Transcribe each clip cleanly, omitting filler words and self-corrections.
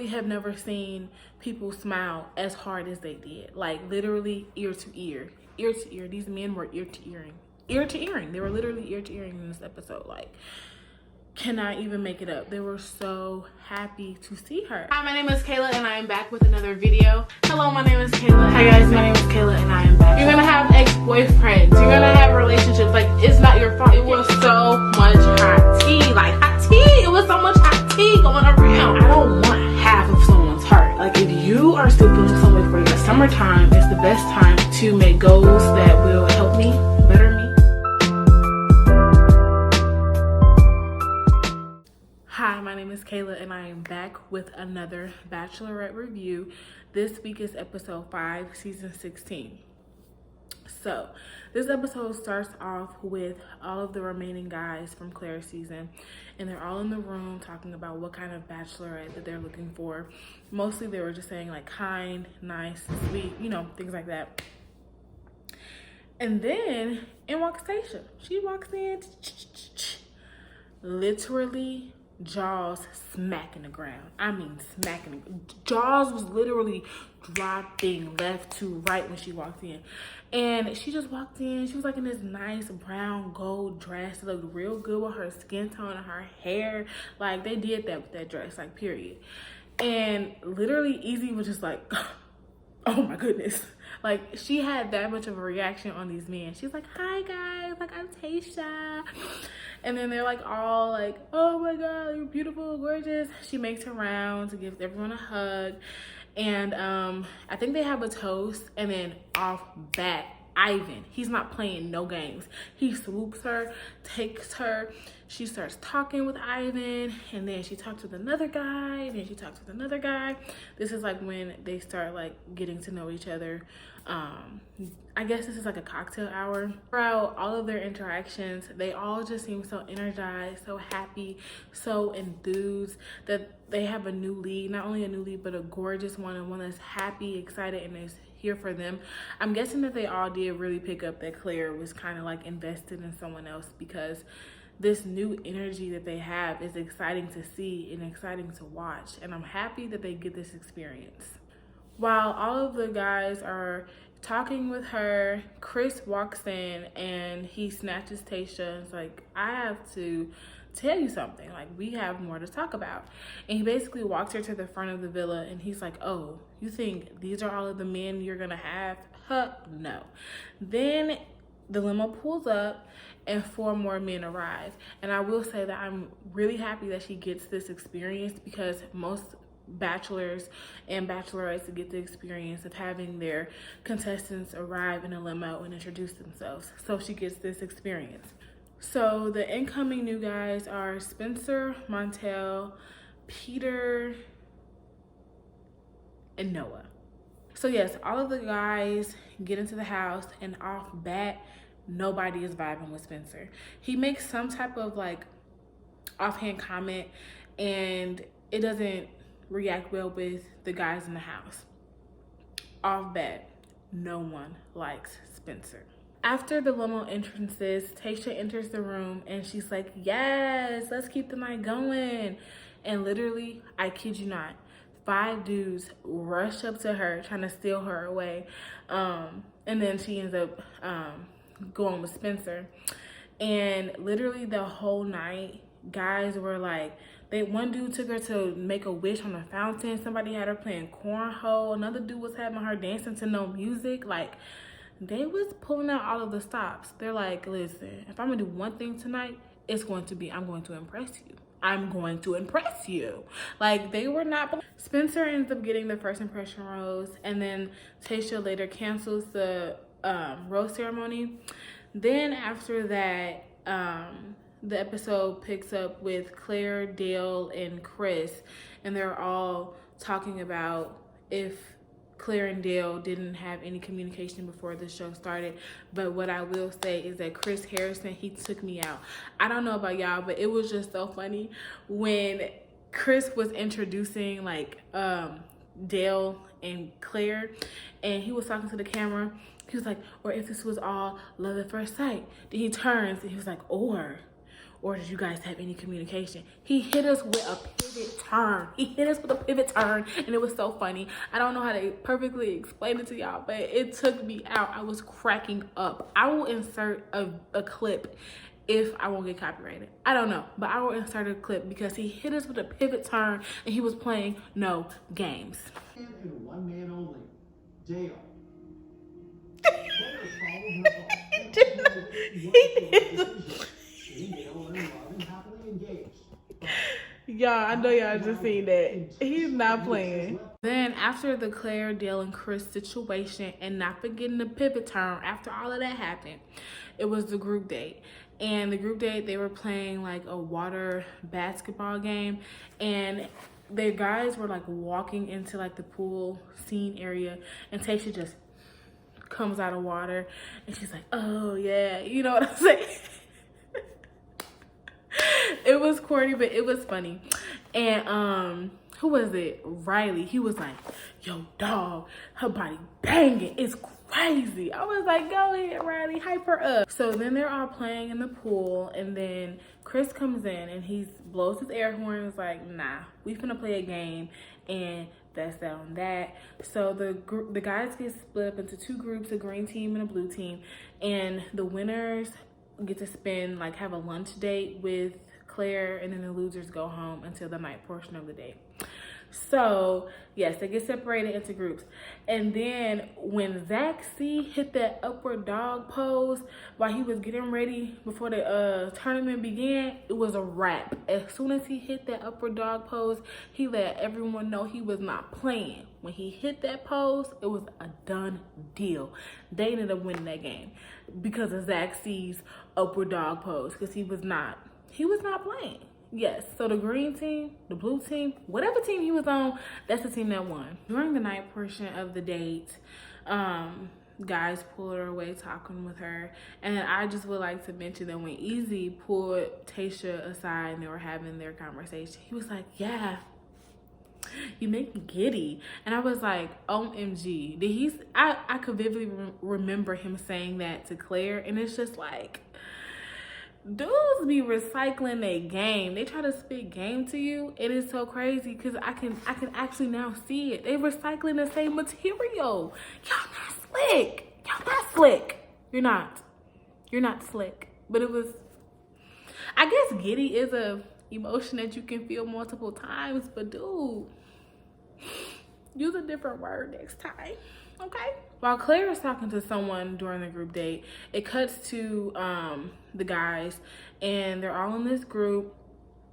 literally have never seen people smile as hard as they did. Like literally ear to ear, ear to ear. These men were ear to earring, ear to earring. They were literally ear to earring in this episode. Like, cannot even make it up. They were so happy to see her. Hi, my name is Kayla and I am back with another video. Hello, my name is Kayla. Hi guys, my name is Kayla and I am back. You're gonna have ex-boyfriends. You're gonna have relationships. Like, it's not your fault. It was so much hot tea. Like, hot tea. It was so much hot tea going around. I don't want half of someone's heart. Like, if you are still feeling some way for your summertime, it's the best time to make goals that will help me, better me. Hi, my name is Kayla and I am back with another Bachelorette review. This week is episode 5, season 16. So, this episode starts off with all of the remaining guys from Clare's season, and they're all in the room talking about what kind of bachelorette that they're looking for. Mostly they were just saying like kind, nice, sweet, you know, things like that. And then in walks Tayshia. She walks in, literally jaws smacking the ground. I mean smacking. Jaws was literally dropping left to right when she walked in. And she just walked in. She was like in this nice brown gold dress. It looked real good with her skin tone and her hair. Like, they did that with that dress, like, period. And literally Easy was just like, oh my goodness. Like, she had that much of a reaction on these men. She's like, hi guys, like, I'm Tayshia. And then they're like all like, oh my God, you're beautiful, gorgeous. She makes her rounds, gives everyone a hug. And I think they have a toast, and then off bat, Ivan, he's not playing no games. He swoops her, takes her. She starts talking with Ivan, and then she talks with another guy, and then she talks with another guy. This is like when they start like getting to know each other. I guess this is like a cocktail hour. Throughout all of their interactions, they all just seem so energized, so happy, so enthused that they have a new lead. Not only a new lead, but a gorgeous one, and one that's happy, excited, and is here for them. I'm guessing that they all did really pick up that Clare was kind of like invested in someone else, because this new energy that they have is exciting to see and exciting to watch. And I'm happy that they get this experience. While all of the guys are talking with her, Chris walks in and he snatches Tayshia. It's like, I have to tell you something. Like, we have more to talk about. And he basically walks her to the front of the villa and he's like, oh, you think these are all of the men you're gonna have? Huh, no. Then the limo pulls up and 4 more men arrive. And I will say that I'm really happy that she gets this experience, because most bachelors and bachelorettes get the experience of having their contestants arrive in a limo and introduce themselves. So she gets this experience. So the incoming new guys are Spencer, Montel, Peter, and Noah. So yes, all of the guys get into the house, and off bat, nobody is vibing with Spencer. He makes some type of like offhand comment, and it doesn't react well with the guys in the house. Off bat, no one likes Spencer. After the limo entrances, Tayshia enters the room and she's like, yes, let's keep the night going. And literally, I kid you not, 5 dudes rush up to her trying to steal her away. And then she ends up going with Spencer. And literally the whole night, guys were like, one dude took her to make a wish on a fountain. Somebody had her playing cornhole. Another dude was having her dancing to no music. Like, they was pulling out all of the stops. They're like, listen, if I'm gonna do one thing tonight, it's going to be, I'm going to impress you. I'm going to impress you. Like, they were not. Spencer ends up getting the first impression rose, and then Tayshia later cancels the rose ceremony. Then after that, the episode picks up with Clare, Dale, and Chris, and they're all talking about if Clare and Dale didn't have any communication before the show started. But what I will say is that Chris Harrison, he took me out. I don't know about y'all, but it was just so funny when Chris was introducing like Dale and Clare, and he was talking to the camera. He was like, or if this was all love at first sight. Then he turns and he was like, or or did you guys have any communication? He hit us with a pivot turn. He hit us with a pivot turn, and it was so funny. I don't know how to perfectly explain it to y'all, but it took me out. I was cracking up. I will insert a clip if I won't get copyrighted. I don't know, but I will insert a clip because he hit us with a pivot turn and he was playing no games. And one man only, Dale. Y'all, I know y'all just seen that. He's not playing. Then after the Claire, Dale, and Chris situation, and not forgetting the pivot turn, after all of that happened, it was the group date. And the group date, they were playing like a water basketball game, and the guys were like walking into like the pool scene area, and Tayshia just comes out of water and she's like, oh yeah, you know what I'm saying? It was corny, but it was funny. And who was it? Riley. He was like, yo, dog, her body banging, it's crazy. I was like, go ahead, Riley, hype her up. So then they're all playing in the pool, and then Chris comes in and he blows his air horn and is like, nah, we finna play a game, and that's that on that. So the guys get split up into two groups, a green team and a blue team, and the winners get to have a lunch date with Claire, and then the losers go home until the night portion of the day. So yes, they get separated into groups. And then when Zach C hit that upward dog pose while he was getting ready before the tournament began, it was a wrap. As soon as he hit that upward dog pose, he let everyone know he was not playing. When he hit that pose, it was a done deal. They ended up winning that game because of Zach C's upward dog pose, because he was not playing. Yes, so the green team, the blue team, whatever team he was on, that's the team that won. During the night portion of the date, guys pulled her away talking with her. And I just would like to mention that when Easy pulled Tayshia aside and they were having their conversation, he was like, yeah, you make me giddy. And I was like, OMG. I could vividly remember him saying that to Claire, and it's just like, dudes be recycling their game. They try to spit game to you. It is so crazy because I can actually now see it. They recycling the same material. Y'all not slick. Y'all not slick. You're not slick. But it was, I guess giddy is a emotion that you can feel multiple times, but dude, use a different word next time. Okay. While Claire is talking to someone during the group date, it cuts to the guys, and they're all in this group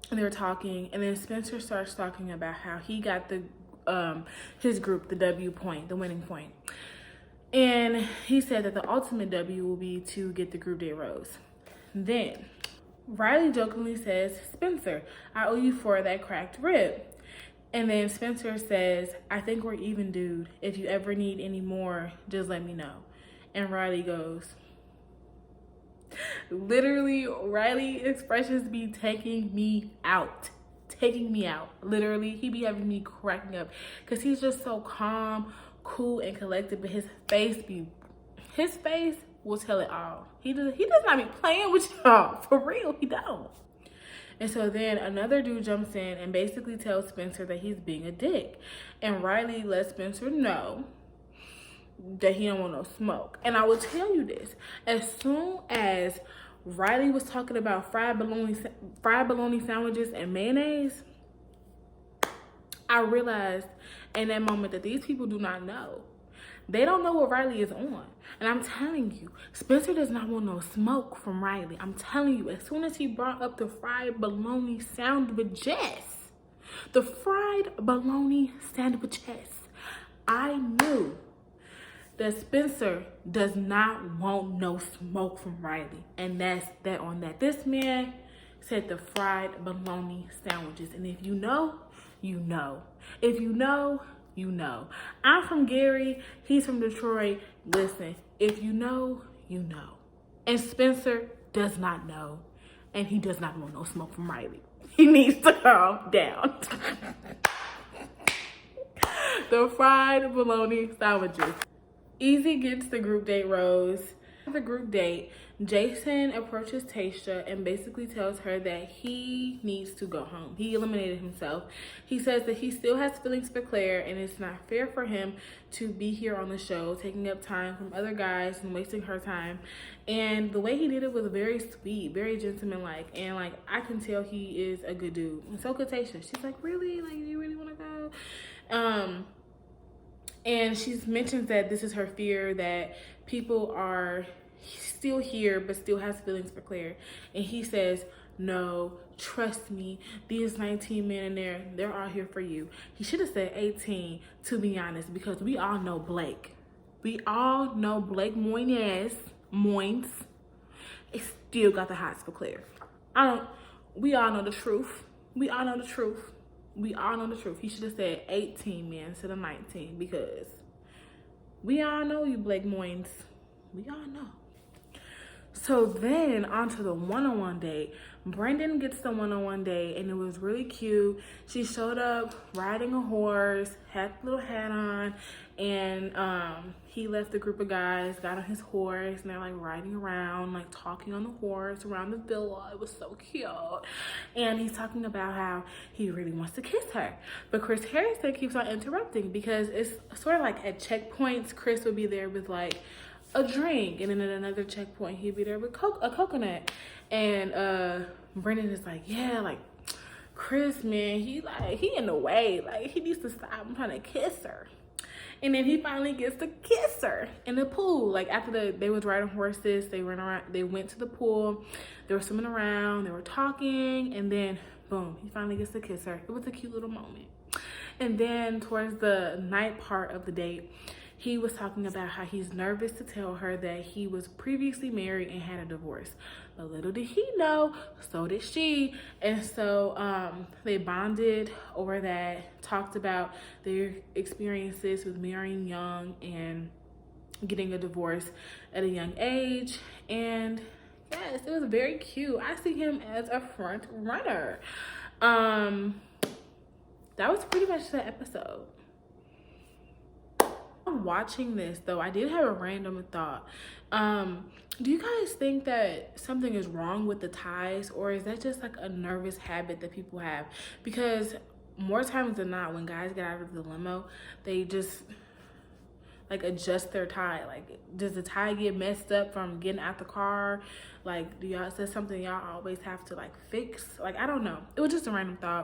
and they're talking, and then Spencer starts talking about how he got the his group the W point, the winning point. And he said that the ultimate W will be to get the group date rose. Then Riley jokingly says, Spencer, I owe you for that cracked rib. And then Spencer says, I think we're even, dude. If you ever need any more, just let me know. And Riley goes, literally, Riley expressions be taking me out. Taking me out. Literally, he be having me cracking up. Because he's just so calm, cool, and collected. But his face will tell it all. He does not be playing with y'all. For real, he don't. And so then another dude jumps in and basically tells Spencer that he's being a dick. And Riley lets Spencer know that he don't want no smoke. And I will tell you this. As soon as Riley was talking about fried bologna sandwiches and mayonnaise, I realized in that moment that these people do not know. They don't know what Riley is on. And I'm telling you, Spencer does not want no smoke from Riley. I'm telling you, as soon as he brought up the fried bologna sandwiches, I knew that Spencer does not want no smoke from Riley. And that's that on that. This man said the fried bologna sandwiches. And if you know, you know. If you know, you know. I'm from Gary. He's from Detroit. Listen, if you know, you know. And Spencer does not know. And he does not want no smoke from Riley. He needs to calm down. The fried bologna sandwiches. Easy gets the group date rose. The group date, Jason approaches Tayshia and basically tells her that he needs to go home. He eliminated himself. He says that he still has feelings for Clare and it's not fair for him to be here on the show, taking up time from other guys and wasting her time. And the way he did it was very sweet, very gentlemanlike, and like I can tell he is a good dude. And so could Tayshia. She's like, really? Like, you really want to go? And she mentions that this is her fear, that people are still here but still has feelings for Clare. And he says, no, trust me, these 19 men in there, they're all here for you. He should have said 18, to be honest, because we all know Blake. We all know Blake Moynes still got the hots for Clare. We all know the truth. We all know the truth. We all know the truth. He should have said 18 men instead of 19, because we all know you, Blake Moynes. We all know. So then on to the one-on-one date. Brendan gets the one-on-one date and it was really cute. She showed up riding a horse, had a little hat on, and he left the group of guys, got on his horse, and they're like riding around, like talking on the horse around the villa. It was so cute. And he's talking about how he really wants to kiss her. But Chris Harrison keeps on interrupting because it's sort of like at checkpoints, Chris would be there with like a drink, and then at another checkpoint he'd be there with a coconut. And Brendan is like, yeah, like Chris, man, he in the way, like he needs to stop. I'm trying to kiss her. And then he finally gets to kiss her in the pool. Like after they was riding horses, they went to the pool, they were swimming around, they were talking, and then boom, he finally gets to kiss her. It was a cute little moment. And then towards the night part of the date, he was talking about how he's nervous to tell her that he was previously married and had a divorce. But little did he know, so did she. And so they bonded over that, talked about their experiences with marrying young and getting a divorce at a young age. And yes, it was very cute. I see him as a front runner. That was pretty much the episode. Watching this though, I did have a random thought. Do you guys think that something is wrong with the ties, or is that just like a nervous habit that people have? Because more times than not, when guys get out of the limo, they just like adjust their tie. Like, does the tie get messed up from getting out the car? Like, is that something y'all always have to like fix? Like, I don't know. It was just a random thought.